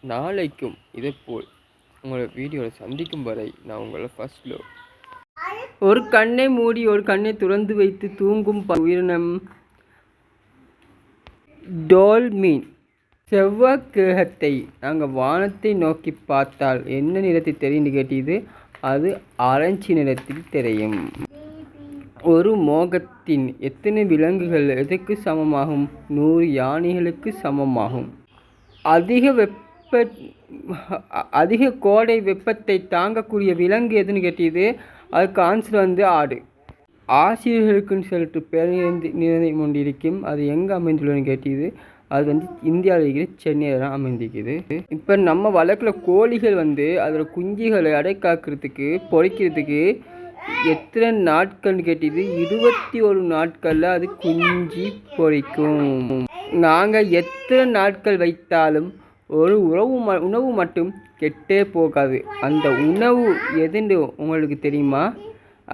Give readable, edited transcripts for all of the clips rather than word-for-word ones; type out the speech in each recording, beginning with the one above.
நாளைக்கும் இதேபோல் உங்களை வீடியோவில் சந்திக்கும் வரை நான் உங்களை ஃபர்ஸ்ட் லவ். ஒரு கண்ணை மூடி ஒரு கண்ணை திறந்து வைத்து தூங்கும் உயிரினம் டால்மீன். செவ்வாய் கிரகத்தை நாங்கள் வானத்தை நோக்கி பார்த்தால் என்ன நிறத்தில் தெரியும் கேட்டது. அது ஆரஞ்சு நிறத்தில் தெரியும். ஒரு மோகத்தின் எத்தனை விலங்குகள் எதற்கு சமமாகும்? 100 யானைகளுக்கு சமமாகும். அதிக கோடை வெப்பத்தை தாங்கக்கூடிய விலங்கு எதுன்னு கேட்டது. அதுக்கு ஆன்சர் ஆடு. ஆசிரியர்களுக்குன்னு சொல்லிட்டு பேருந்து கொண்டிருக்கும். அது எங்கே அமைந்துள்ளதுன்னு கேட்டது. அது இந்தியாவில் இருக்கிற சென்னையில் தான் அமைந்திருக்குது. இப்போ நம்ம வளர்க்குற கோழிகள் அதில் குஞ்சுகளை அடைக்காக்கிறதுக்கு பொறிக்கிறதுக்கு எத்தனை நாட்கள்னு கேட்டது. 21 நாட்களில் அது குஞ்சு பொறிக்கும். நாங்கள் எத்தனை நாட்கள் வைத்தாலும் ஒரு உணவு மட்டும் கெட்டே போகாது. அந்த உணவு எதுன்னு உங்களுக்கு தெரியுமா?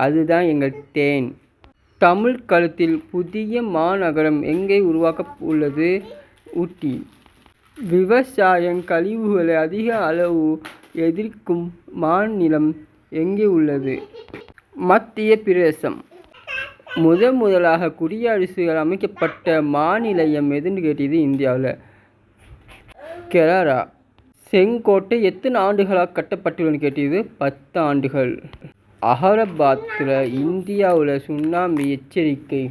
அதுதான் எங்கள் தேன். தமிழ் கழுத்தில் புதிய மாநகரம் எங்கே உருவாக்க உள்ளது? ஊட்டி. விவசாயம் கழிவுகளை அதிக அளவு எதிர்க்கும் மாநிலம் எங்கே உள்ளது? மத்திய பிரதேசம். முதலாக குடியரசுகள் அமைக்கப்பட்ட மாநிலம் எதுன்னு கேட்டது. இந்தியாவில் கேரளா. செங்கோட்டை எத்தனை ஆண்டுகளாக கட்டப்பட்டுள்ளன்னு கேட்டது. 10 ஆண்டுகள். அகரபாத்தில் இந்தியாவில் சுனாமி எச்சரிக்கை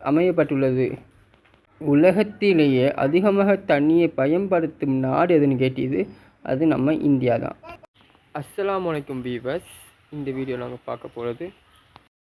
அமையப்பட்டுள்ளது. உலகத்திலேயே அதிகமாக தண்ணியை பயன்படுத்தும் நாடு எதுன்னு கேட்டது. அது நம்ம இந்தியா தான். அஸ்ஸலாமு அலைக்கும் வீவர்ஸ். இந்த வீடியோ நாங்கள் பார்க்க போகிறது